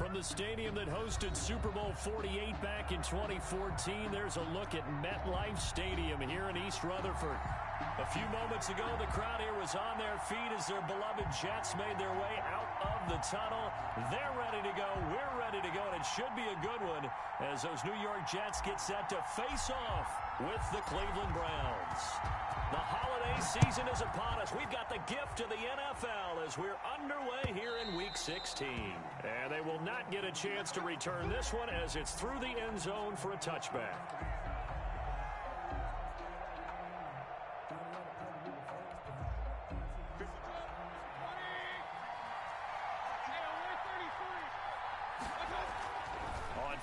From the stadium that hosted Super Bowl 48 back in 2014, there's a look at MetLife Stadium here in East Rutherford. A few moments ago, the crowd here was on their feet as their beloved Jets made their way out of the tunnel. They're ready to go. We're ready to go, and it should be a good one as those New York Jets get set to face off with the Cleveland Browns. The holiday season is upon us. We've got the gift of the NFL as we're underway here in Week 16. And they will not get a chance to return this one as it's through the end zone for a touchback.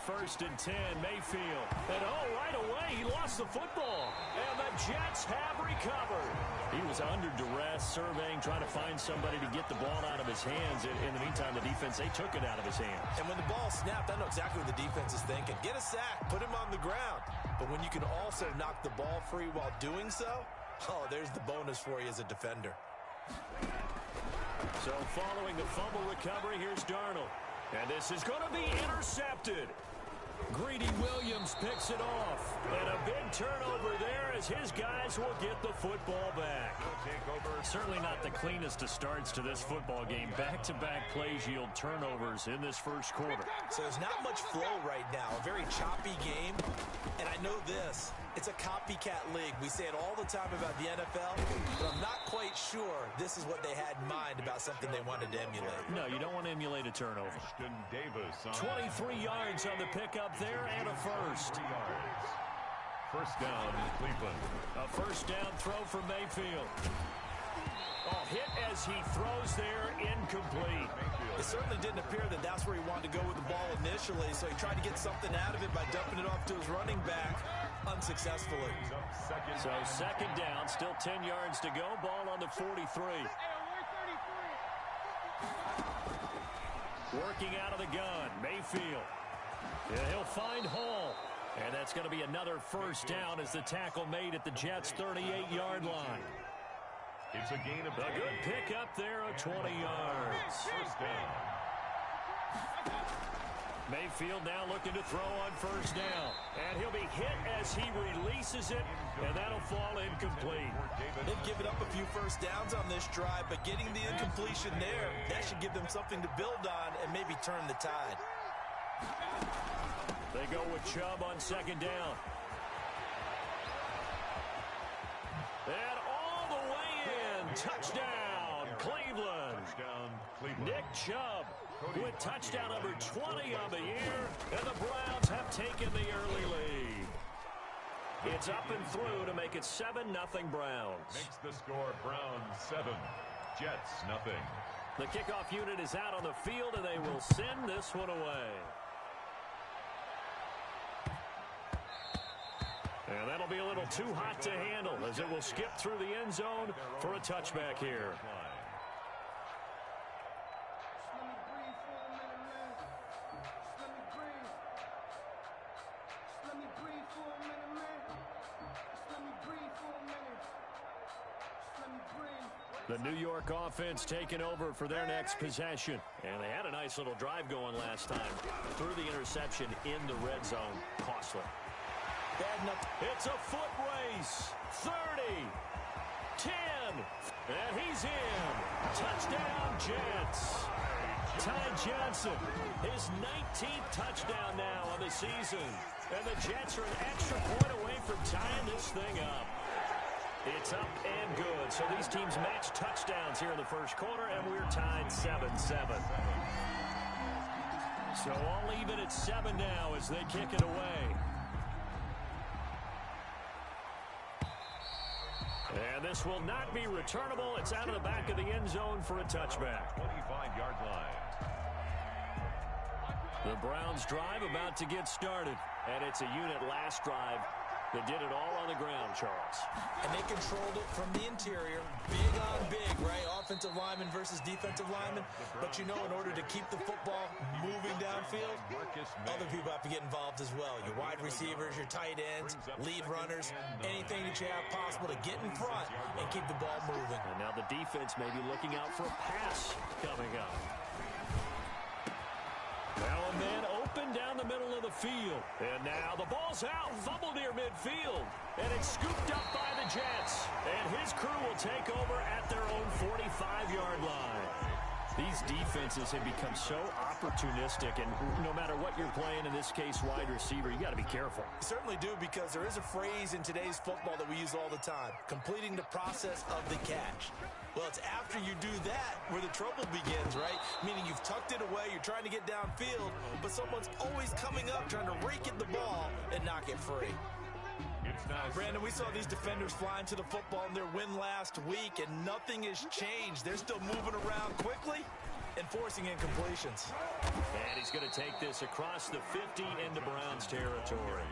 First and 10, Mayfield. And right away, he lost the football. And the Jets have recovered. He was under duress, surveying, trying to find somebody to get the ball out of his hands. In the meantime, the defense, they took it out of his hands. And when the ball snapped, I know exactly what the defense is thinking. Get a sack, put him on the ground. But when you can also knock the ball free while doing so, there's the bonus for you as a defender. So following the fumble recovery, here's Darnold. And this is going to be intercepted. Greedy Williams picks it off. And a big turnover there as his guys will get the football back. Certainly not the cleanest of starts to this football game. Back-to-back plays yield turnovers in this first quarter. So there's not much flow right now. A very choppy game. And I know this. It's a copycat league. We say it all the time about the NFL, but I'm not quite sure this is what they had in mind about something they wanted to emulate. No, you don't want to emulate a turnover. 23 yards on the pickup there and a first. First down, Cleveland. A first down throw for Mayfield. Hit as he throws there, incomplete. It certainly didn't appear that that's where he wanted to go with the ball initially, so he tried to get something out of it by dumping it off to his running back unsuccessfully. So second down, still 10 yards to go, ball on the 43. Working out of the gun, Mayfield. Yeah, he'll find Hall. And that's going to be another first down as the tackle made at the Jets' 38-yard line. It's a gain of a good pickup there of 20 yards. First down. Mayfield now looking to throw on first down. And he'll be hit as he releases it, and that'll fall incomplete. They've given up a few first downs on this drive, but getting the incompletion there, that should give them something to build on and maybe turn the tide. They go with Chubb on second down. And all the way in. Touchdown, Cleveland. Touchdown, Cleveland. Nick Chubb with touchdown number 20 on the year, and the Browns have taken the early lead. It's up and through to make it 7-0 Browns. Makes the score Browns 7, Jets 0. The kickoff unit is out on the field, and they will send this one away. And that'll be a little too hot to handle as it will skip through the end zone for a touchback here. The New York offense taking over for their next possession. And they had a nice little drive going last time. Through the interception in the red zone. Costly. It's a foot race. 30. 10. And he's in. Touchdown, Jets. Ty Johnson, his 19th touchdown now on the season. And the Jets are an extra point away from tying this thing up. It's up and good. So these teams match touchdowns here in the first quarter, and we're tied 7-7. So all even at 7 now as they kick it away. And this will not be returnable. It's out of the back of the end zone for a touchback. 25-yard line. The Browns drive about to get started. And it's a unit last drive that did it all on the ground, Charles. And they controlled it from the interior. Big on big, right? Offensive lineman versus defensive lineman. But you know, in order to keep the football moving downfield, other people have to get involved as well. Your wide receivers, your tight ends, lead runners, anything that you have possible to get in front and keep the ball moving. And now the defense may be looking out for a pass coming up. Now a man open down the middle of the field. And now the ball's out. Fumble near midfield. And it's scooped up by the Jets. And his crew will take over at their own 45-yard line. These defenses have become so opportunistic, and no matter what you're playing, in this case wide receiver, you got to be careful. You certainly do, because there is a phrase in today's football that we use all the time: completing the process of the catch. Well, it's after you do that where the trouble begins, right? Meaning you've tucked it away, you're trying to get downfield, but someone's always coming up trying to rake at the ball and knock it free. Brandon, we saw these defenders flying to the football in their win last week, and nothing has changed. They're still moving around quickly and forcing incompletions. And he's going to take this across the 50 into Browns territory.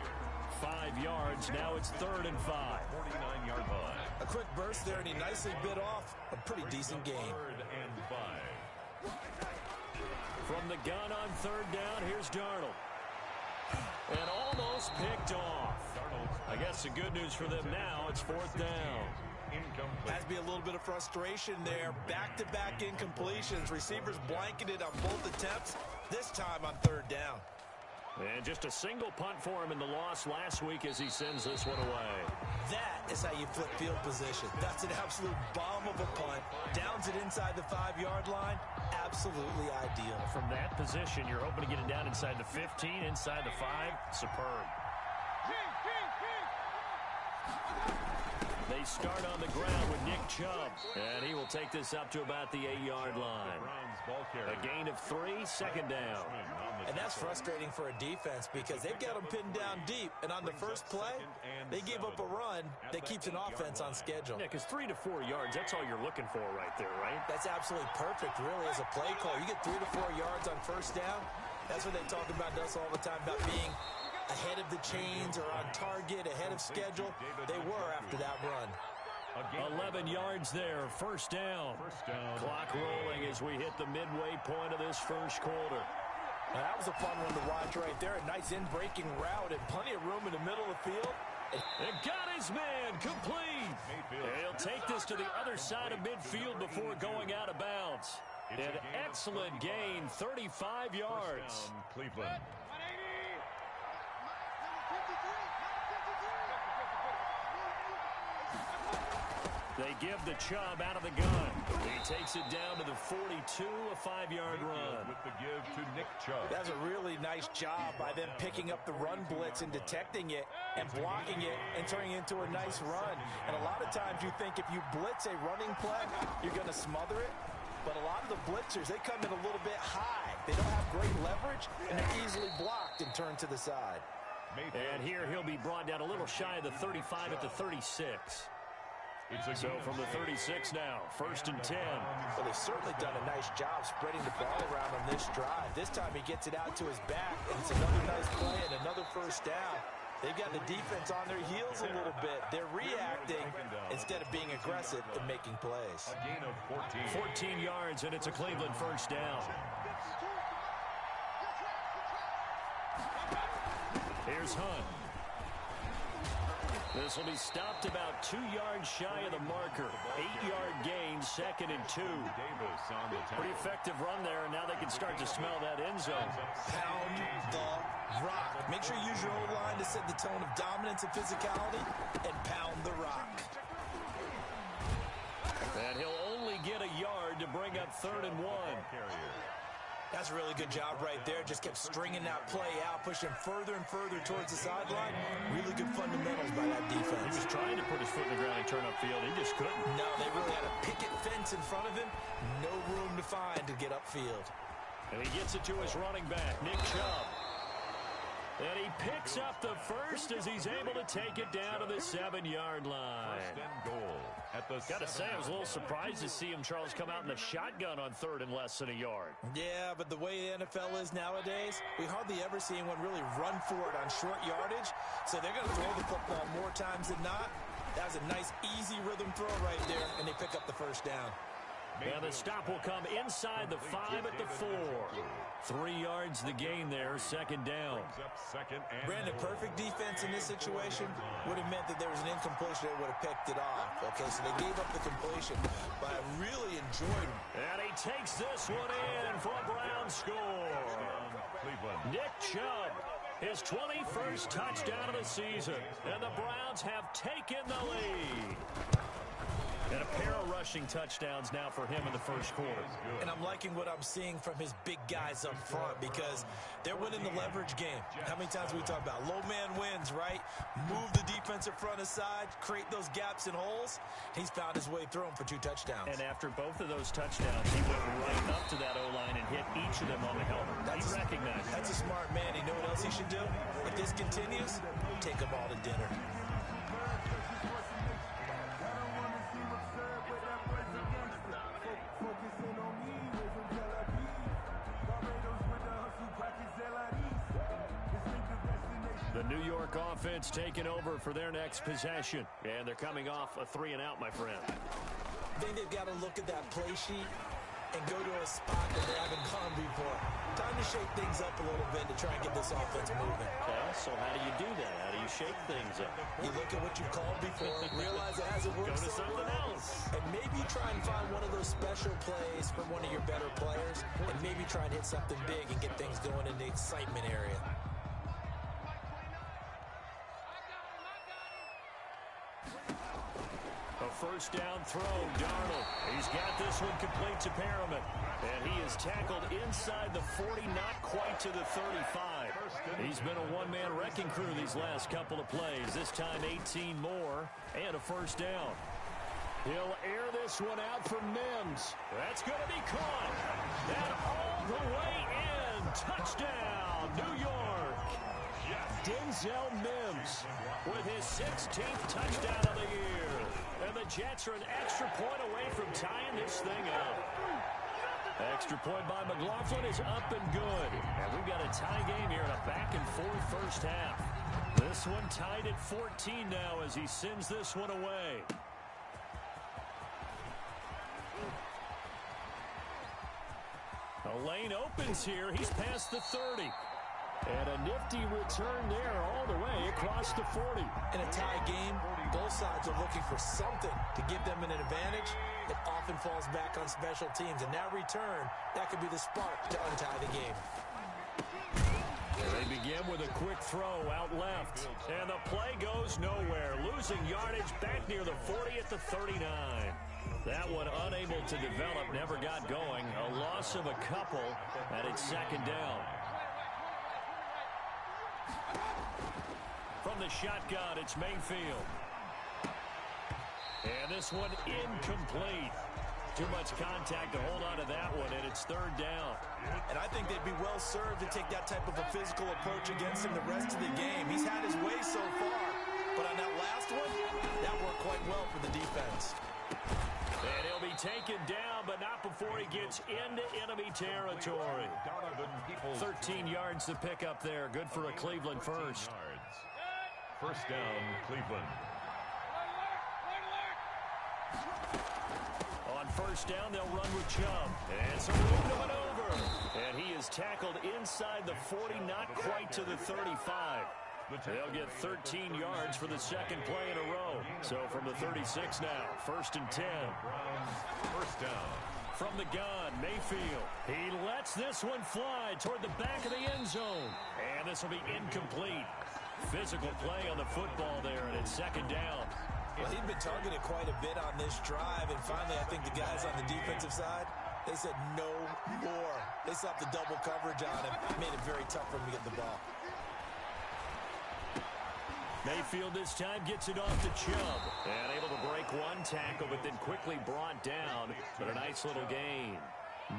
5 yards. Now it's 3rd and 5. 49-yard line. A quick burst there, and he nicely bit off a pretty decent gain. 3rd and 5. From the gun on 3rd down, here's Darnold. And almost picked off. I guess the good news for them now, it's 4th down. Has to be a little bit of frustration there. Back-to-back incompletions. Receivers blanketed on both attempts, this time on 3rd down. And just a single punt for him in the loss last week as he sends this one away. That is how you flip field position. That's an absolute bomb of a punt. Downs it inside the 5-yard line. Absolutely ideal. From that position, you're hoping to get it down inside the 15, inside the 5. Superb. They start on the ground with Nick Chubb, and he will take this up to about the 8-yard line. A gain of 3, 2nd down. And that's frustrating for a defense because they've got them pinned down deep, and on the first play, they gave up a run that keeps an offense on schedule. Yeah, because 3 to 4 yards, that's all you're looking for right there, right? That's absolutely perfect, really, as a play call. You get 3 to 4 yards on 1st down. That's what they talk about us all the time, about being ahead of the chains or on target, ahead of schedule. They were after that run. 11 yards there, 1st down. Clock rolling as we hit the midway point of this 1st quarter. Now, that was a fun one to watch right there. A nice in-breaking route and plenty of room in the middle of the field. And got his man complete. He'll take this to the other side of midfield before going out of bounds. An excellent gain, 35 yards. Cleveland. They give the Chubb out of the gun. He takes it down to the 42, a 5-yard run. With the give to Nick Chubb. That's a really nice job by them picking up the run blitz and detecting it and blocking it and turning it into a nice run. And a lot of times you think if you blitz a running play, you're going to smother it. But a lot of the blitzers, they come in a little bit high. They don't have great leverage, and they're easily blocked and turned to the side. And here he'll be brought down a little shy of the 35 at the 36. So from the 36 now, 1st and 10. Well, they've certainly done a nice job spreading the ball around on this drive. This time he gets it out to his back, and it's another nice play and another 1st down. They've got the defense on their heels a little bit. They're reacting instead of being aggressive and making plays. A gain of 14 14. yards, and it's a Cleveland 1st down. Here's Hunt. This will be stopped about 2 yards shy of the marker. 8-yard gain, 2nd and 2. Pretty effective run there, and now they can start to smell that end zone. Pound the rock. Make sure you use your O-line to set the tone of dominance and physicality, and pound the rock. And he'll only get a yard to bring up 3rd and 1. That's a really good job right there. Just kept stringing that play out, pushing further and further towards the sideline. Really good fundamentals by that defense. He was trying to put his foot in the ground and turn upfield. He just couldn't. No, they really had a picket fence in front of him. No room to find to get upfield. And he gets it to his running back, Nick Chubb. And he picks up the 1st as he's able to take it down to the 7-yard line. 1st and goal at the Got to say, I was a little surprised to see him, Charles, come out in the shotgun on 3rd and less than a yard. Yeah, but the way the NFL is nowadays, we hardly ever see anyone really run for it on short yardage. So they're going to throw the football more times than not. That was a nice, easy rhythm throw right there, and they pick up the 1st down. And the stop will come inside the 5 at the 4. 3 yards the gain there, second down. Brandon, perfect defense in this situation would have meant that there was an incompletion that would have picked it off. Okay, so they gave up the completion, but I really enjoyed him. And he takes this one in for a Brown score. Nick Chubb, his 21st touchdown of the season, and the Browns have taken the lead. And a pair of rushing touchdowns now for him in the first quarter. And I'm liking what I'm seeing from his big guys up front because they're winning the leverage game. How many times we talk about low man wins, right? Move the defensive front aside, create those gaps and holes. He's found his way through them for 2 touchdowns. And after both of those touchdowns, he went right up to that O-line and hit each of them on the helmet. He recognized it. That's a smart man. You know what else he should do? If this continues, take them all to dinner. The New York offense taking over for their next possession. And thee coming off a 3-and-out, my friend. I think they've got to look at that play sheet and go to a spot that they haven't gone before. Time to shake things up a little bit to try and get this offense moving. Okay, so how do you do that? How do you shake things up? You look at what you called before, realize it hasn't worked Go to so something well, else. and maybe try and find one of those special plays from one of your better players, and maybe try and hit something big and get things going in the excitement area. A first down throw, Darnold. He's got this one complete to Perriman. And he is tackled inside the 40, not quite to the 35. He's been a one-man wrecking crew these last couple of plays. This time 18 more and a first down. He'll air this one out for Mims. That's going to be caught. And all the way in. Touchdown, New York. Denzel Mims with his 16th touchdown of the year. And the Jets are an extra point away from tying this thing up. Extra point by McLaughlin is up and good. And we've got a tie game here in a back-and-forth first half. This one tied at 14 now as he sends this one away. A lane opens here. He's past the 30. And a nifty return there all the way across the 40. In a tie game, both sides are looking for something to give them an advantage. It often falls back on special teams. And that return, that could be the spark to untie the game. They begin with a quick throw out left. And the play goes nowhere. Losing yardage back near the 40 at the 39. That one unable to develop, never got going. A loss of a couple, and it's second down. From the shotgun, it's Mayfield. And this one incomplete. Too much contact to hold on to that one, and it's third down. And I think they'd be well served to take that type of a physical approach against him the rest of the game. He's had his way so far, but on that last one, that worked quite well for the defense. And he'll be taken down, but not before he gets into enemy territory. 13 yards to pick up there. Good for a Cleveland first. First down, Cleveland. On first down, they'll run with Chubb. And so moving him over. And he is tackled inside the 40, not quite to the 35. They'll get 13 yards for the second play in a row. So from the 36 now, first and 10. First down. From the gun, Mayfield. He lets this one fly toward the back of the end zone. And this will be incomplete. Physical play on the football there, and it's second down. Well, he'd been targeted quite a bit on this drive, and finally I think the guys on the defensive side, they said no more. They stopped the double coverage on him. Made it very tough for him to get the ball. Mayfield this time gets it off to Chubb. And able to break one tackle, but then quickly brought down. But a nice little gain.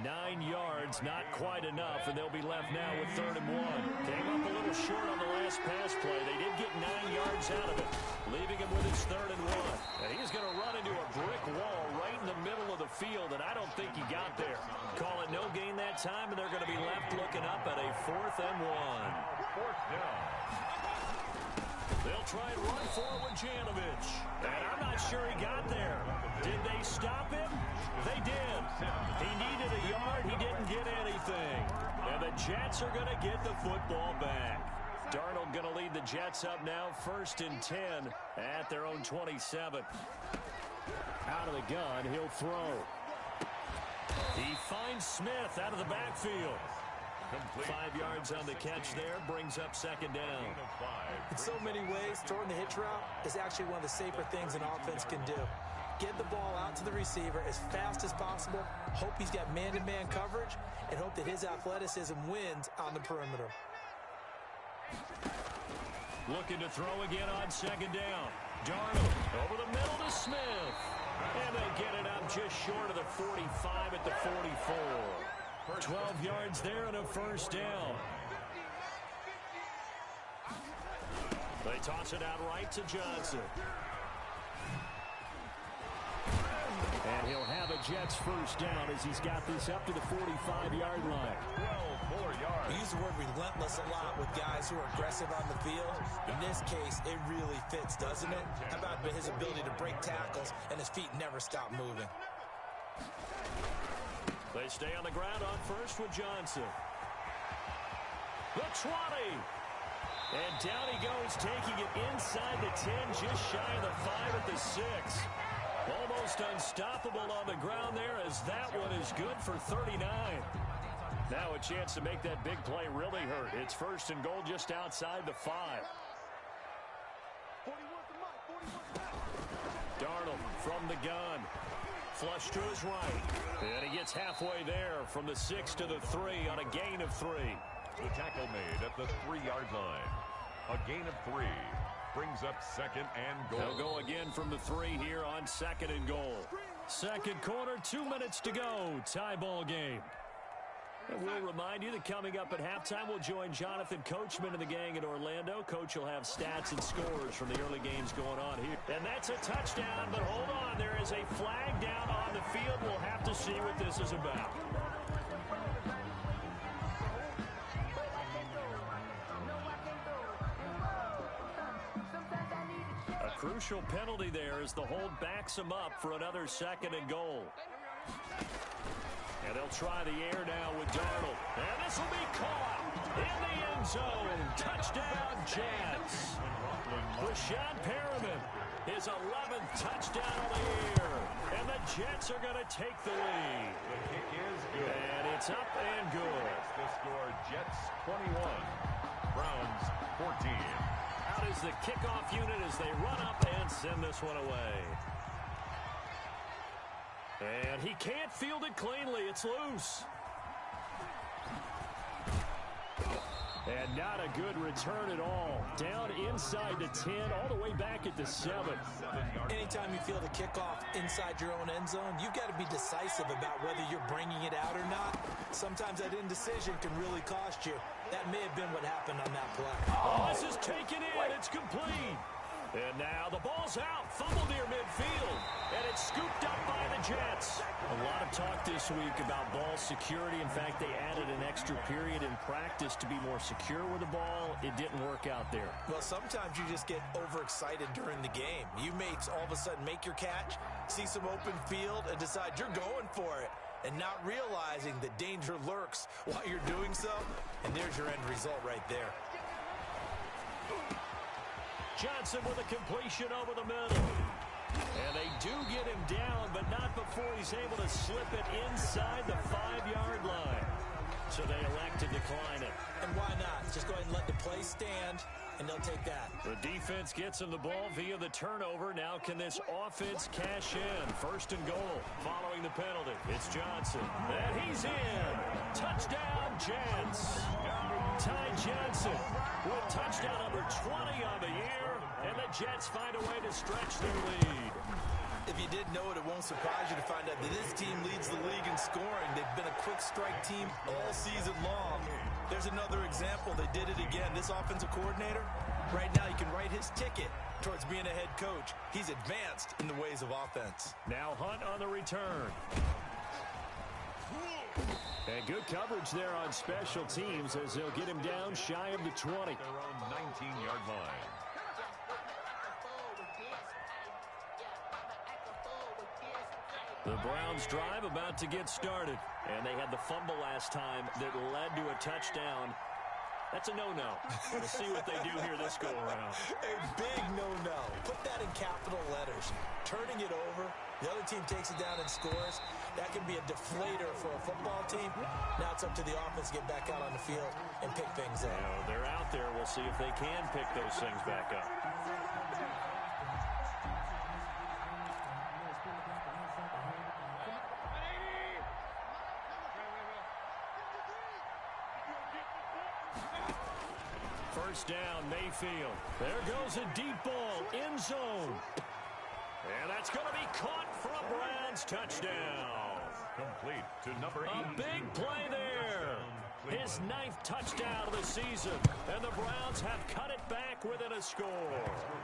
9 yards, not quite enough, and they'll be left now with 3rd and 1. Came up a little short on the last pass play. They did get 9 yards out of it, leaving him with his 3rd and 1. And he's going to run into a brick wall right in the middle of the field, and I don't think he got there. Call it no gain that time, and they're going to be left looking up at a 4th and 1. Fourth down. They'll try and run forward with Janovich. And I'm not sure he got there. Did they stop him? They did. Jets are going to get the football back. Darnold going to lead the Jets up now, 1st and 10 at their own 27. Out of the gun, he'll throw. He finds Smith out of the backfield. 5 yards on the catch there, brings up 2nd down. In so many ways, throwing the hitch route is actually one of the safer things an offense can do. Get the ball out to the receiver as fast as possible, hope he's got man-to-man coverage, and hope that his athleticism wins on the perimeter. Looking to throw again on 2nd down. Darnold over the middle to Smith. And they get it up just short of the 45 at the 44. 12 yards there and a 1st down. They toss it out right to Johnson. And he'll have a Jets 1st down as he's got this up to the 45-yard line. 12 more yards. We use the word relentless a lot with guys who are aggressive on the field. In this case, it really fits, doesn't it? How about his ability to break tackles and his feet never stop moving? They stay on the ground on 1st with Johnson. The 20. And down he goes, taking it inside the 10, just shy of the 5 at the 6. Almost unstoppable on the ground there as that one is good for 39. Now a chance to make that big play really hurt. It's 1st and goal just outside the 5. Darnold from the gun. Flush to his right. And he gets halfway there from the 6 to the 3 on a gain of 3. The tackle made at the 3-yard line. A gain of 3. Brings up 2nd and goal. They'll go again from the 3 here on 2nd and goal. 2nd quarter, 2 minutes to go. Tie ball game. And we'll remind you that coming up at halftime, we'll join Jonathan Coachman and the gang in Orlando. Coach will have stats and scores from the early games going on here. And that's a touchdown, but hold on. There is a flag down on the field. We'll have to see what this is about. Crucial penalty there as the hold backs him up for another 2nd and goal. And they'll try the air now with Darnold. And this will be caught in the end zone. Touchdown, Jets. Brashad Perriman, his 11th touchdown of the year. And the Jets are going to take the lead. The kick is good. And it's up and good. The score, Jets 21, Browns 14. Out is the kickoff unit as they run up and send this one away. And he can't field it cleanly. It's loose. And not a good return at all. Down inside the 10, all the way back at the 7. Anytime you field a kickoff inside your own end zone, you've got to be decisive about whether you're bringing it out or not. Sometimes that indecision can really cost you. That may have been what happened on that play. Oh, this is taken in. It's complete. And now the ball's out. Fumble near midfield. And it's scooped up by the Jets. A lot of talk this week about ball security. In fact, they added an extra period in practice to be more secure with the ball. It didn't work out there. Well, sometimes you just get overexcited during the game. You may all of a sudden make your catch, see some open field, and decide you're going for it, and not realizing that danger lurks while you're doing so. And there's your end result right there. Johnson with a completion over the middle. And they do get him down, but not before he's able to slip it inside the 5-yard line. So they elect to decline it. And why not? Just go ahead and let the play stand, and they'll take that. The defense gets him the ball via the turnover. Now can this offense cash in? 1st and goal following the penalty. It's Johnson. And he's in. Touchdown, Jets. Ty Johnson with touchdown number 20 on the year. And the Jets find a way to stretch their lead. If you didn't know it, it won't surprise you to find out that this team leads the league in scoring. They've been a quick strike team all season long. There's another example. They did it again. This offensive coordinator, right now he can write his ticket towards being a head coach. He's advanced in the ways of offense. Now Hunt on the return. And good coverage there on special teams as they'll get him down shy of the 20. Their own 19-yard line. The Browns drive about to get started. And they had the fumble last time that led to a touchdown. That's a no-no. We'll see what they do here this go-around. A big no-no. Put that in capital letters. Turning it over, the other team takes it down and scores. That can be a deflator for a football team. Now it's up to the offense to get back out on the field and pick things up. They're out there. We'll see if they can pick those things back up. First down, Mayfield. There goes a deep ball, end zone. And that's going to be caught for a Browns touchdown. Complete to number 8. A big play there. His 9th touchdown of the season. And the Browns have cut it back within a score.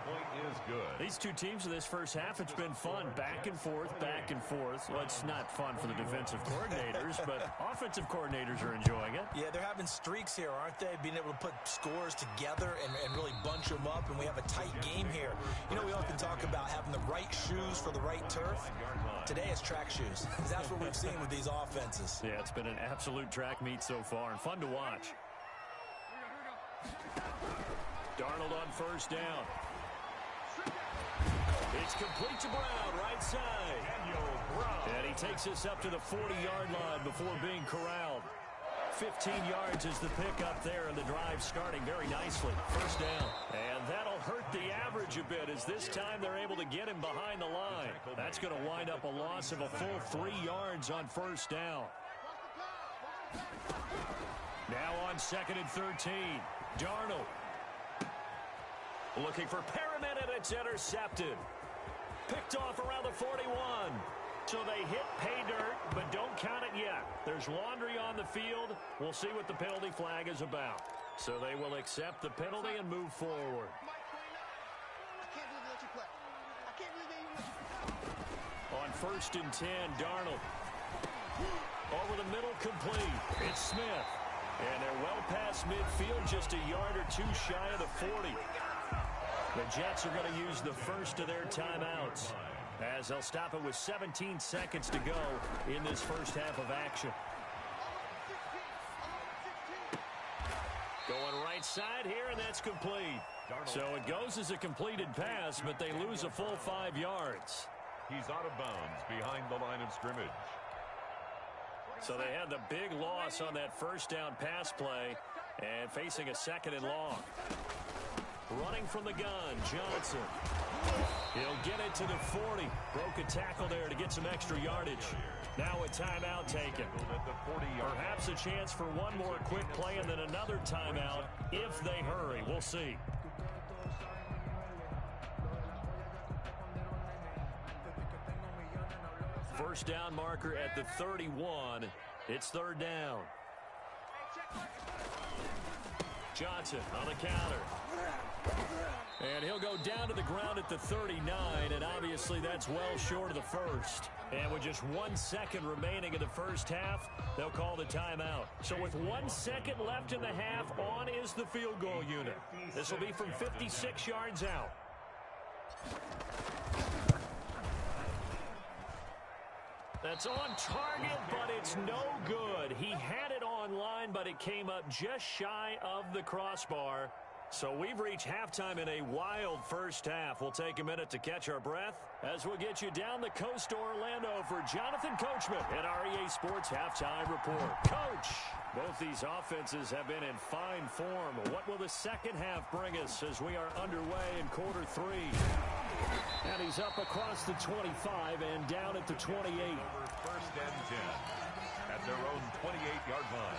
Point is good. These two teams in this first half, it's been fun. Back and forth, back and forth. Well, it's not fun for the defensive coordinators, but offensive coordinators are enjoying it. Yeah, they're having streaks here, aren't they? Being able to put scores together and really bunch them up, and we have a tight game here. You know, we often talk about having the right shoes for the right turf. Today it's track shoes. That's what we've seen with these offenses. Yeah, it's been an absolute track meet so far, and fun to watch. Darnold on first down. It's complete to Brown, right side. And he takes us up to the 40-yard line before being corralled. 15 yards is the pickup there, and the drive starting very nicely. First down. And that'll hurt the average a bit, as this time they're able to get him behind the line. That's going to wind up a loss of a full 3 yards on first down. Now on 2nd and 13. Darnold. Looking for Perriman, and it's intercepted. Picked off around the 41. So they hit pay dirt, but don't count it yet. There's laundry on the field. We'll see what the penalty flag is about. So they will accept the penalty and move forward. On 1st and 10, Darnold. Over the middle, complete. It's Smith. And they're well past midfield, just a yard or two shy of the 40. The Jets are going to use the first of their timeouts, as they'll stop it with 17 seconds to go in this first half of action. Going right side here, and that's complete. So it goes as a completed pass, but they lose a full 5 yards. He's out of bounds behind the line of scrimmage. So they had the big loss on that first down pass play, and facing a 2nd and long. Running from the gun, Johnson. He'll get it to the 40. Broke a tackle there to get some extra yardage. Now a timeout taken. Perhaps a chance for one more quick play and then another timeout if they hurry. We'll see. First down marker at the 31. It's 3rd down. Johnson on the counter. And he'll go down to the ground at the 39, and obviously that's well short of the first. And with just 1 second remaining in the first half, they'll call the timeout. So with 1 second left in the half, on is the field goal unit. This will be from 56 yards out. That's on target, but it's no good. He had it on line, but it came up just shy of the crossbar. So we've reached halftime in a wild first half. We'll take a minute to catch our breath as we'll get you down the coast to Orlando for Jonathan Coachman at our EA Sports Halftime Report. Coach, both these offenses have been in fine form. What will the second half bring us as we are underway in quarter 3? And he's up across the 25 and down at the 28. 1st and 10 at their own 28-yard line.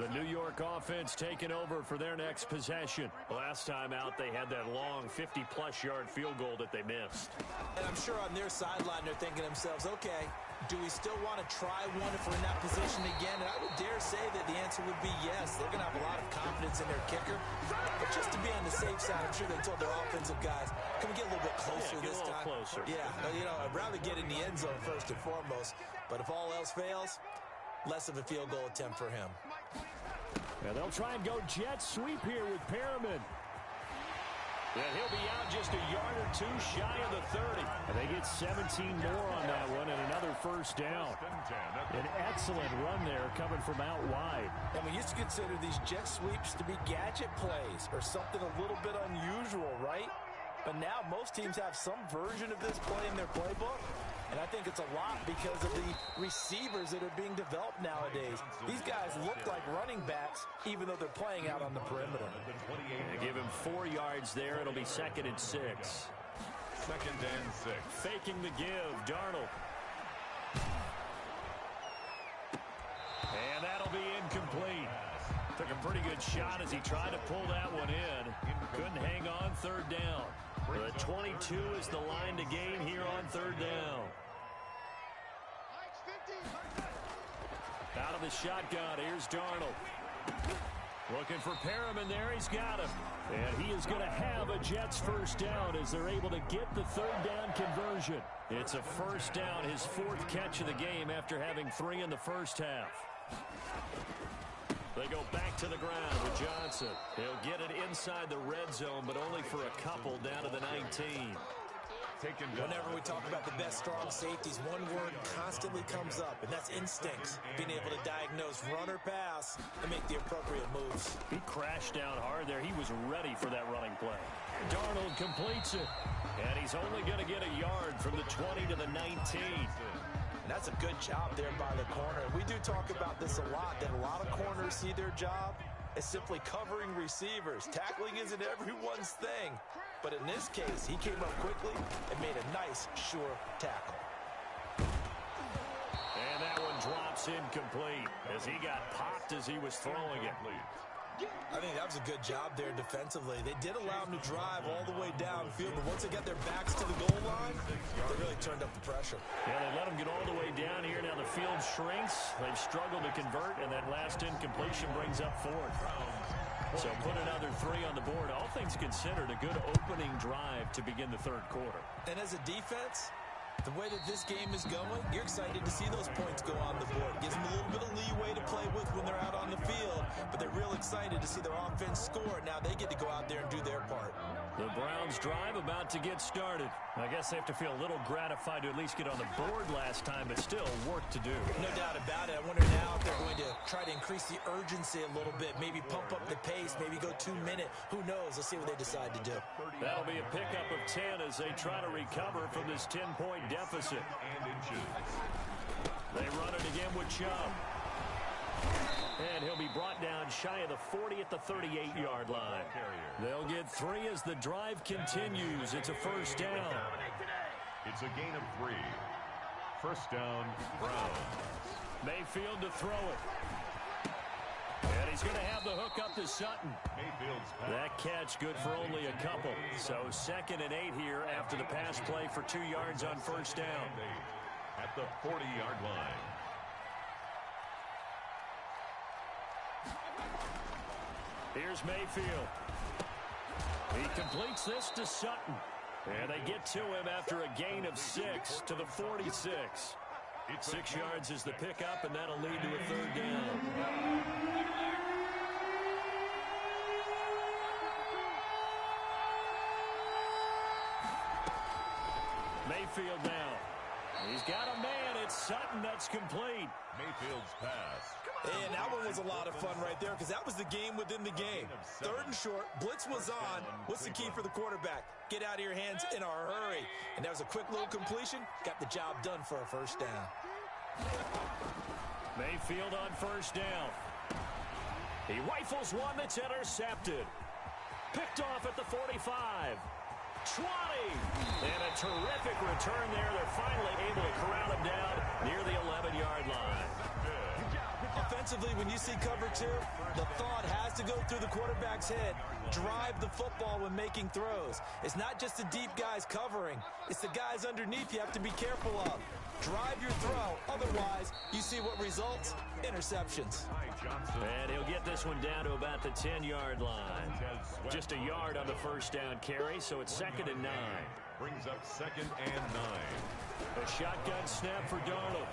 The New York offense taking over for their next possession. Last time out, they had that long 50-plus yard field goal that they missed. And I'm sure on their sideline, they're thinking to themselves, okay, do we still want to try one if we're in that position again? And I would dare say that the answer would be yes. They're going to have a lot of confidence in their kicker. But just to be on the safe side, I'm sure they told their offensive guys, can we get a little bit closer this time? Closer. Yeah, you know, I'd rather get in the end zone first and foremost. But if all else fails, less of a field goal attempt for him. And they'll try and go jet sweep here with Perriman. And he'll be out just a yard or two shy of the 30. And they get 17 more on that one and another first down. An excellent run there coming from out wide. And we used to consider these jet sweeps to be gadget plays or something a little bit unusual, right? But now most teams have some version of this play in their playbook. And I think it's a lot because of the receivers that are being developed nowadays. These guys look like running backs, even though they're playing out on the perimeter. They give him 4 yards there. It'll be 2nd and 6. 2nd and 6. Faking the give, Darnold. And that'll be incomplete. Took a pretty good shot as he tried to pull that one in. Couldn't hang on 3rd down. The 22 is the line to gain here on 3rd down. Out of the shotgun, here's Darnold. Looking for Perriman there, he's got him. And he is going to have a Jets first down as they're able to get the 3rd down conversion. It's a first down, his 4th catch of the game after having 3 in the first half. They go back to the ground with Johnson. He'll get it inside the red zone, but only for a couple down to the 19. Whenever we talk about the best strong safeties, one word constantly comes up, and that's instincts. Being able to diagnose run or pass and make the appropriate moves. He crashed down hard there. He was ready for that running play. Darnold completes it, and he's only going to get a yard from the 20 to the 19. And that's a good job there by the corner. We do talk about this a lot, that a lot of corners see their job as simply covering receivers. Tackling isn't everyone's thing. But in this case, he came up quickly and made a nice, sure tackle. And that one drops incomplete as he got popped as he was throwing it. I think that was a good job there defensively. They did allow him to drive all the way downfield, but once they got their backs to the goal line, they really turned up the pressure. Yeah, they let him get all the way down here. Now the field shrinks. They've struggled to convert, and that last incompletion brings up 4th. So put another 3 on the board. All things considered, a good opening drive to begin the 3rd quarter. And as a defense, the way that this game is going, you're excited to see those points go on the board. Gives them a little bit of leeway to play with when they're out on the field, but they're real excited to see their offense score. Now they get to go out there and do their part. The Browns drive about to get started. I guess they have to feel a little gratified to at least get on the board last time, but still work to do. No doubt about it. I wonder now if they're going to try to increase the urgency a little bit, maybe pump up the pace, maybe go 2-minute. Who knows? Let's see what they decide to do. That'll be a pickup of 10 as they try to recover from this 10-point deficit. They run it again with Chubb. And he'll be brought down shy of the 40 at the 38-yard line. They'll get 3 as the drive continues. It's a first down. It's a gain of 3. First down, Browns. Mayfield to throw it. And he's going to have the hook up to Sutton. That catch good for only a couple. So 2nd and 8 here after the pass play for 2 yards on first down. At the 40-yard line. Here's Mayfield. He completes this to Sutton. And they get to him after a gain of 6 to the 46. 6 yards is the pickup, and that'll lead to a 3rd down. Mayfield now. He's got a man. It's Sutton. That's complete. Mayfield's pass. And that one was a lot of fun right there because that was the game within the game. 3rd and short. Blitz was on. What's the key for the quarterback? Get out of your hands in a hurry. And that was a quick little completion. Got the job done for a first down. Mayfield on first down. He rifles one that's intercepted. Picked off at the 45. 20. And a terrific return there. They're finally able to corral him down near the 11-yard line. Offensively, when you see cover 2, the thought has to go through the quarterback's head. Drive the football when making throws. It's not just the deep guys covering. It's the guys underneath you have to be careful of. Drive your throw. Otherwise, you see what results? Interceptions. And he'll get this one down to about the 10-yard line. Just a yard on the first down carry, so it's 2nd and 9. Brings up 2nd and 9. A shotgun snap for Darnold.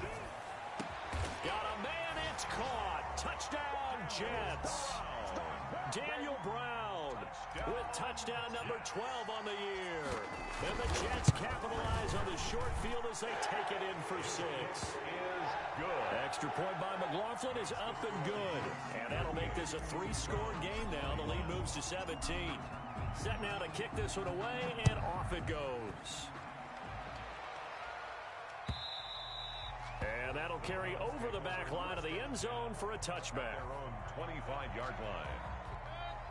Got a man, it's caught. Touchdown, Jets. Daniel Brown with touchdown number 12 on the year. And the Jets capitalize on the short field as they take it in for 6. Extra point by McLaughlin is up and good. And that'll make this a 3-score game now. The lead moves to 17. Set now to kick this one away, and off it goes. And that'll carry over the back line of the end zone for a touchback. Their own 25-yard line.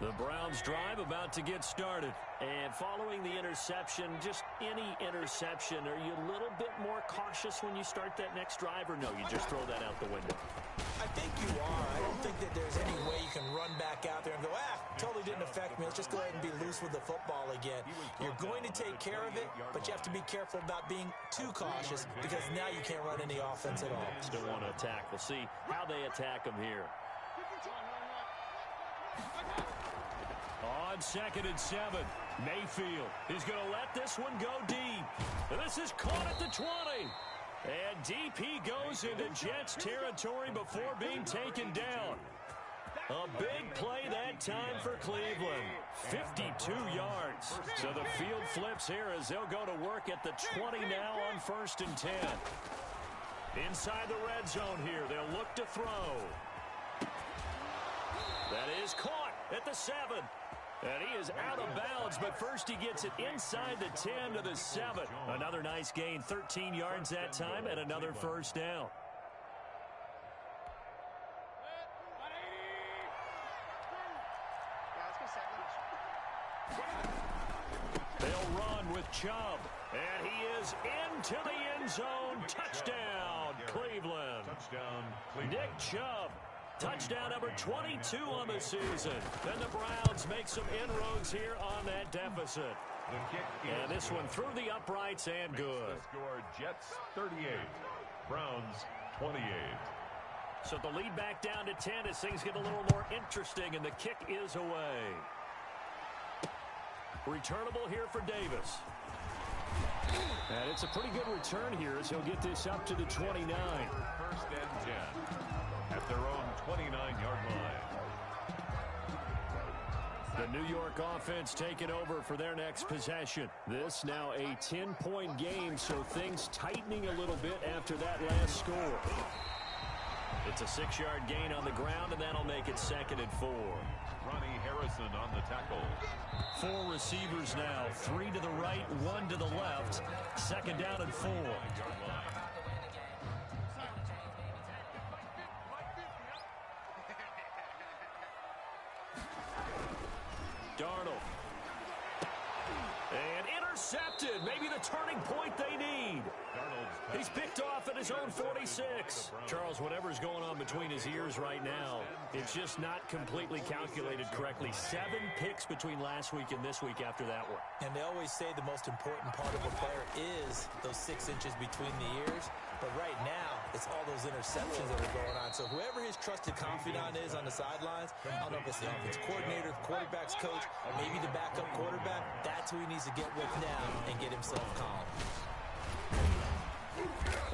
The Browns drive about to get started. And following the interception, just any interception, are you a little bit more cautious when you start that next drive, or no, you just throw that out the window? I think you are. I don't think that there's any way you can run back out there and go, totally didn't affect me. Let's just go ahead and be loose with the football again. You're going to take care of it, but you have to be careful about being too cautious because now you can't run any offense at all. Still want to attack. We'll see how they attack them here. On 2nd and 7, Mayfield is going to let this one go deep. And this is caught at the 20. And deep he goes into Jets territory before being taken down. A big play that time for Cleveland. 52 yards. So the field flips here as they'll go to work at the 20 now on 1st and 10. Inside the red zone here, they'll look to throw. That is caught at the 7. And he is out of bounds, but first he gets it inside the 10 to the 7. Another nice gain, 13 yards that time, and another first down. They'll run with Chubb, and he is into the end zone. Touchdown, Cleveland. Touchdown, Cleveland. Nick Chubb. Touchdown number 22 on the season. Then the Browns make some inroads here on that deficit. The kick and this one through the uprights and good. The score, Jets 38, Browns 28. So the lead back down to 10 as things get a little more interesting, and the kick is away. Returnable here for Davis. And it's a pretty good return here as he'll get this up to the 29. 1st and 10. At their own 29-yard line. The New York offense taking over for their next possession. This now a 10-point game, so things tightening a little bit after that last score. It's a 6-yard gain on the ground, and that'll make it 2nd and 4. Ronnie Harrison on the tackle. 4 receivers now, 3 to the right, 1 to the left. 2nd down and 4. Darnold. And intercepted. Maybe the turning point they need. He's picked off at his own 46. Charles, whatever's going on between his ears right now, it's just not completely calculated correctly. 7 picks between last week and this week after that one. And they always say the most important part of a player is those 6 inches between the ears. But right now, it's all those interceptions that are going on. So whoever his trusted confidant is on the sidelines, I don't know if it's the offensive coordinator, the quarterback's coach, maybe the backup quarterback, that's who he needs to get with now and get himself calm.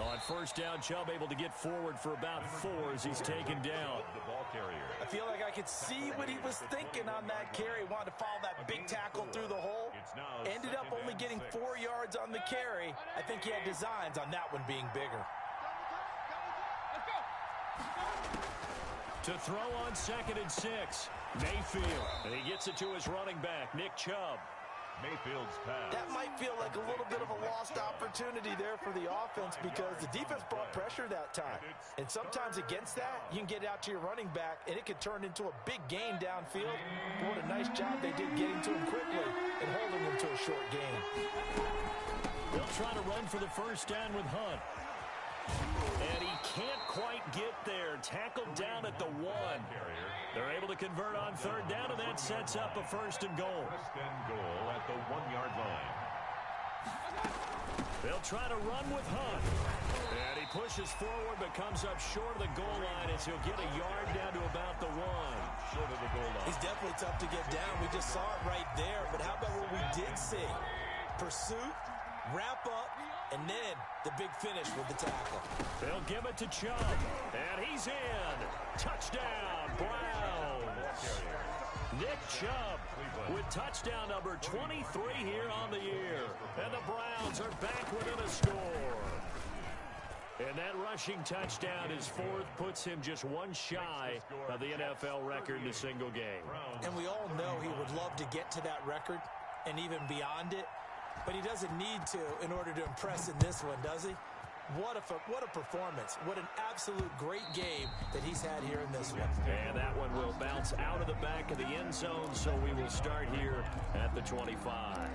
On 1st down, Chubb able to get forward for about 4 as he's taken down. The ball carrier. I feel like I could see what he was thinking on that carry. Wanted to follow that big tackle through the hole. Ended up only getting 4 yards on the carry. I think he had designs on that one being bigger. To throw on 2nd and 6, Mayfield. And he gets it to his running back, Nick Chubb. Mayfield's pass. That might feel like a little bit of a lost opportunity there for the offense because the defense brought pressure that time. And sometimes against that, you can get out to your running back, and it could turn into a big gain downfield. What a nice job they did getting to him quickly and holding him to a short gain. They'll try to run for the 1st down with Hunt. And he can't quite get there. Tackled down at the 1. They're able to convert on 3rd down, and that sets up a 1st and goal. 1st and goal at the 1-yard line. They'll try to run with Hunt. And he pushes forward but comes up short of the goal line as he'll get a yard down to about the 1. Short of the goal line. He's definitely tough to get down. We just saw it right there. But how about what we did see? Pursuit, wrap up, and then the big finish with the tackle. They'll give it to Chubb, and he's in. Touchdown, Browns. Nick Chubb with touchdown number 23 here on the year. And the Browns are back within a score. And that rushing touchdown, his fourth, puts him just one shy of the NFL record in a single game. And we all know he would love to get to that record and even beyond it, but he doesn't need to in order to impress in this one, does he? What a performance. What an absolute great game that he's had here in this one. And that one will bounce out of the back of the end zone, so we will start here at the 25.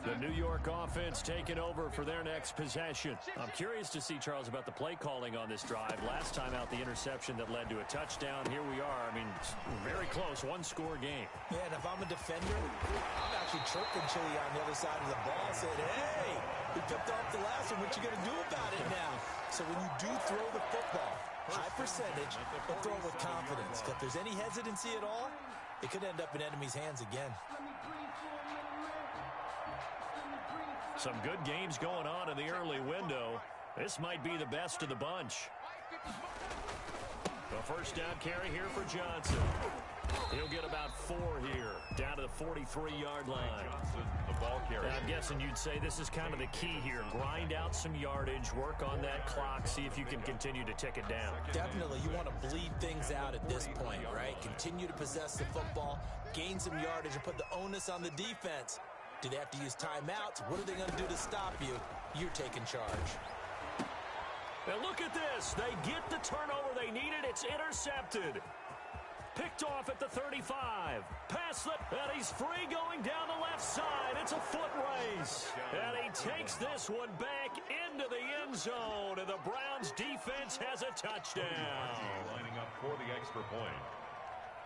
The New York offense taking over for their next possession. I'm curious to see, Charles, about the play calling on this drive. Last time out, the interception that led to a touchdown. Here we are. I mean, very close, one-score game. Yeah, and if I'm a defender, I'm actually chirping Chili on the other side of the ball, saying, hey, we picked off the last one. What you going to do about it now? So when you do throw the football, high percentage, but throw it with confidence. If there's any hesitancy at all, it could end up in enemy's hands again. Some good games going on in the early window. This might be the best of the bunch. The first down carry here for Johnson. He'll get about 4 here, down to the 43-yard line. The ball carrier. I'm guessing you'd say this is kind of the key here. Grind out some yardage, work on that clock, see if you can continue to tick it down. Definitely, you want to bleed things out at this point, right? Continue to possess the football, gain some yardage, and put the onus on the defense. Do they have to use timeouts? What are they going to do to stop you? You're taking charge. And look at this. They get the turnover they needed. It's intercepted. Picked off at the 35. Pass the... And he's free going down the left side. It's a foot race. And he takes this one back into the end zone. And the Browns defense has a touchdown. Lining up for the extra point.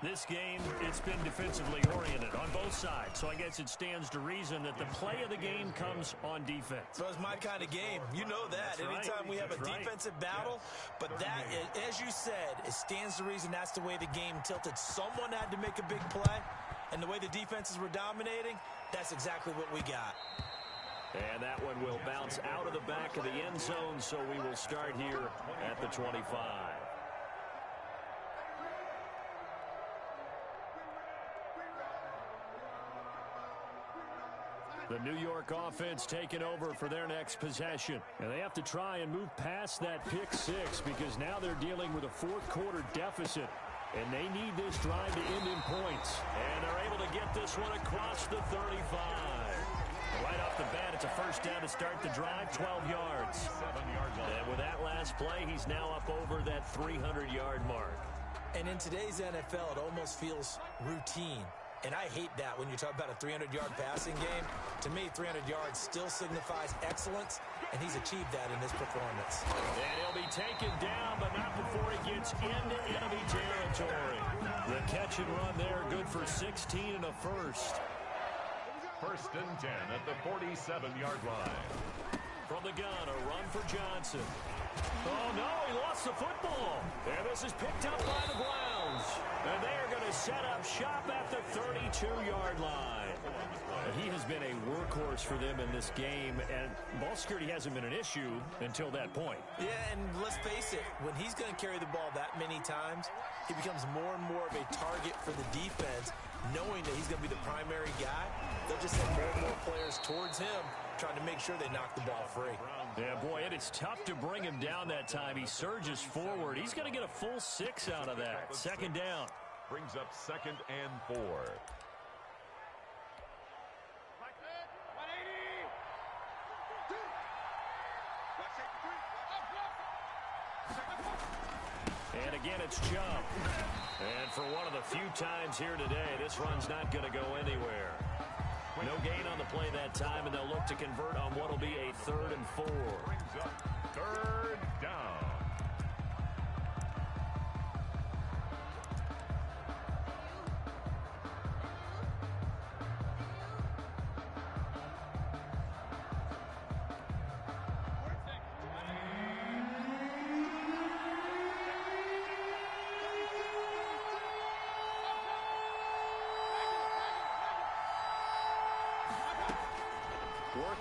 This game, it's been defensively oriented on both sides, so I guess it stands to reason that the play of the game comes on defense. So it's my kind of game. You know that. Anytime we have a defensive battle, but that, as you said, it stands to reason that's the way the game tilted. Someone had to make a big play, and the way the defenses were dominating, that's exactly what we got. And that one will bounce out of the back of the end zone, so we will start here at the 25. The New York offense taking over for their next possession. And they have to try and move past that pick six because now they're dealing with a fourth-quarter deficit. And they need this drive to end in points. And they're able to get this one across the 35. Right off the bat, it's a first down to start the drive, 12 yards. 7 yards on. And with that last play, he's now up over that 300-yard mark. And in today's NFL, it almost feels routine. And I hate that when you talk about a 300-yard passing game. To me, 300 yards still signifies excellence, and he's achieved that in this performance. And he'll be taken down, but not before he gets into enemy territory. The catch and run there, good for 16 and a first. First and 10 at the 47-yard line. From the gun, a run for Johnson. Oh, no, he lost the football. And this is picked up by the Browns. And they are going to set up shop at the 32-yard line. And he has been a workhorse for them in this game, and ball security hasn't been an issue until that point. Yeah, and let's face it, when he's going to carry the ball that many times, he becomes more and more of a target for the defense, knowing that he's going to be the primary guy. They'll just send more and more players towards him, trying to make sure they knock the ball free. Yeah, boy, it is tough to bring him down that time. He surges forward. He's going to get a full 6 out of that. Second down. Brings up 2nd and 4. And again, it's Chubb. And for one of the few times here today, this run's not going to go anywhere. No gain on the play that time, and they'll look to convert on what will be a 3rd and 4. Brings up 3rd down.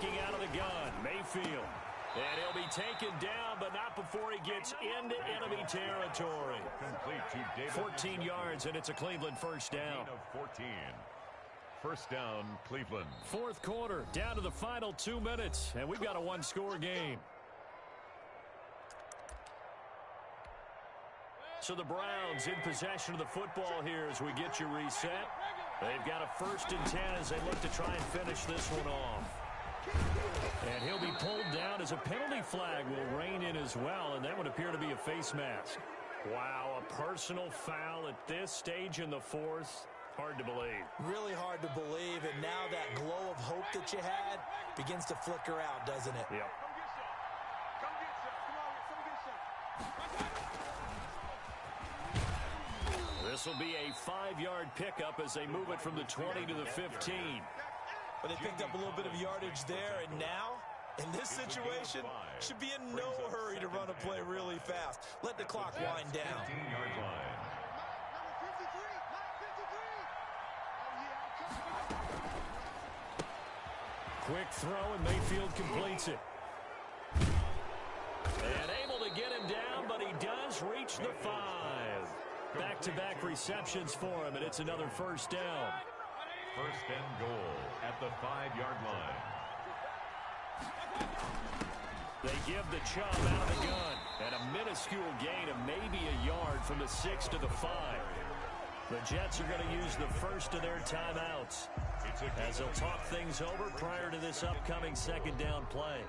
Backing out of the gun, Mayfield. And he'll be taken down, but not before he gets into enemy territory. Complete to David. 14 yards, and it's a Cleveland first down. Gain of 14. First down, Cleveland. Fourth quarter, down to the final 2 minutes, and we've got a one-score game. So the Browns in possession of the football here as we get you reset. They've got a 1st and 10 as they look to try and finish this one off. And he'll be pulled down as a penalty flag will rein in as well, and that would appear to be a face mask. Wow, a personal foul at this stage in the fourth. Hard to believe. Really hard to believe, and now that glow of hope that you had begins to flicker out, doesn't it? Yep. This will be a 5-yard pickup as they move it from the 20 to the 15. But they picked up a little bit of yardage there, and now, in this situation, should be in no hurry to run a play really fast. Let the clock wind down. 15-yard line. Quick throw, and Mayfield completes it. And able to get him down, but he does reach the 5. Back-to-back receptions for him, and it's another first down. First and goal at the 5-yard line. They give the Chubb out of the gun, and a minuscule gain of maybe a yard from the 6 to the 5. The Jets are going to use the first of their timeouts as they'll talk things over prior to this upcoming second down play.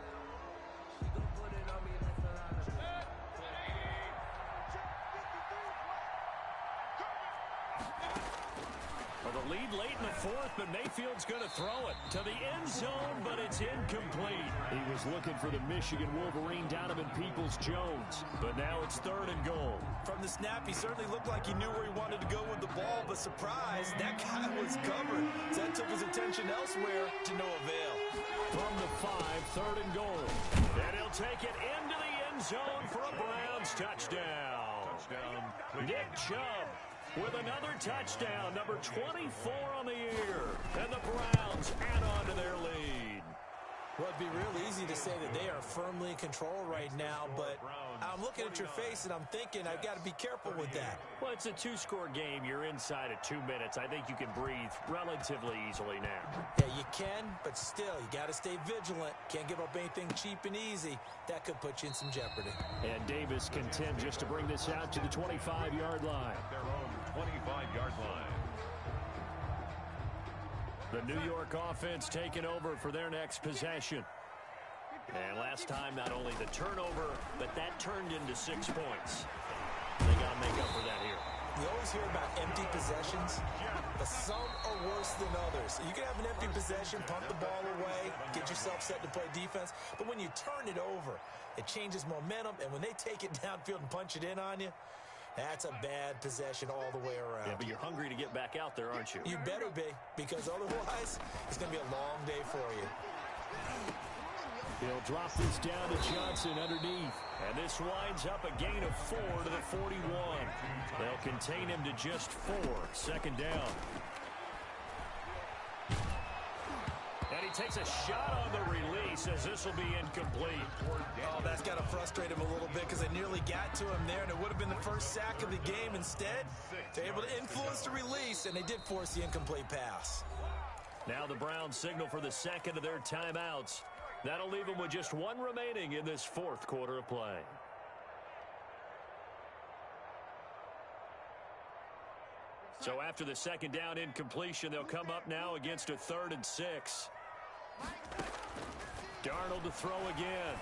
Well, the lead late in the fourth, but Mayfield's going to throw it to the end zone, but it's incomplete. He was looking for the Michigan Wolverine, Donovan Peoples-Jones, but now it's 3rd and goal. From the snap, he certainly looked like he knew where he wanted to go with the ball, but surprise, that guy was covered. So that took his attention elsewhere to no avail. From the 5, 3rd and goal. And he'll take it into the end zone for a Browns touchdown. Nick Chubb with another touchdown, number 24 on the year. And the Browns add on to their lead. Well, it'd be real easy to say that they are firmly in control right now, but I'm looking at your face and I'm thinking I've got to be careful with that. Well, it's a 2-score game. You're inside at 2 minutes. I think you can breathe relatively easily now. Yeah, you can, but still, you got to stay vigilant. Can't give up anything cheap and easy. That could put you in some jeopardy. And Davis content just to bring this out to the 25-yard line. Their own 25-yard line. The New York offense taking over for their next possession. And last time, not only the turnover, but that turned into 6 points. They got to make up for that here. You always hear about empty possessions, but some are worse than others. You can have an empty possession, pump the ball away, get yourself set to play defense, but when you turn it over, it changes momentum, and when they take it downfield and punch it in on you, that's a bad possession all the way around. Yeah, but you're hungry to get back out there, aren't you? You better be, because otherwise, it's going to be a long day for you. He'll drop this down to Johnson underneath. And this winds up a gain of 4 to the 41. They'll contain him to just 4. Second down. And he takes a shot on the release as this will be incomplete. Oh, that's got to frustrate him a little bit because they nearly got to him there, and it would have been the first sack of the game. Instead, they're able to influence the release, and they did force the incomplete pass. Now the Browns signal for the second of their timeouts. That'll leave them with just 1 remaining in this fourth quarter of play. So after the second down incompletion, they'll come up now against a 3rd and 6. Darnold to throw again.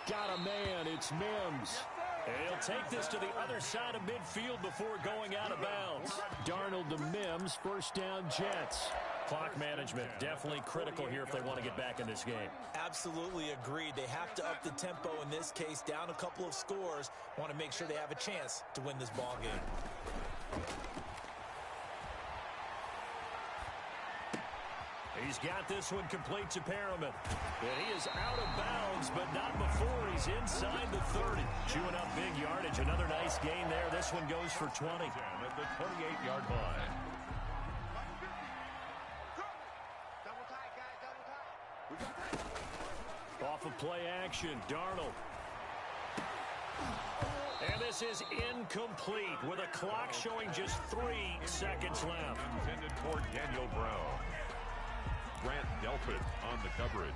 Got a man. It's Mims. And he'll take this to the other side of midfield before going out of bounds. Darnold to Mims. First down, Jets. Clock management definitely critical here if they want to get back in this game. Absolutely agreed. They have to up the tempo in this case, down a couple of scores. Want to make sure they have a chance to win this ball game. He's got this one complete to Perriman. And he is out of bounds, but not before he's inside the 30. Chewing up big yardage. Another nice gain there. This one goes for 20. At the 28-yard line. off of play action. Darnold. And this is incomplete with a clock showing just 3 seconds left. Intended for Daniel Brown. Grant Delpit on the coverage.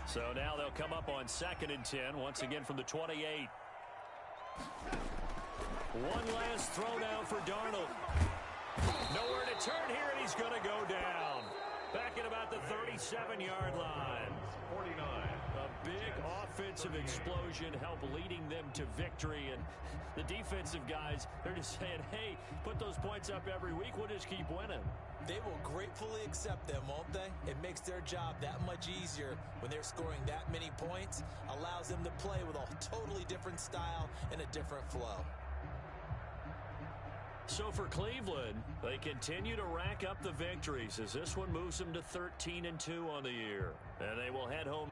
So now they'll come up on 2nd and 10, once again from the 28. One last throw now for Darnold. Nowhere to turn here, and he's going to go down. Back at about the 37-yard line. 49. A big offensive explosion helped leading them to victory. And the defensive guys, they're just saying, hey, put those points up every week. We'll just keep winning. They will gratefully accept them, won't they? It makes their job that much easier when they're scoring that many points. Allows them to play with a totally different style and a different flow. So for Cleveland, they continue to rack up the victories as this one moves them to 13-2 on the year. And they will head home.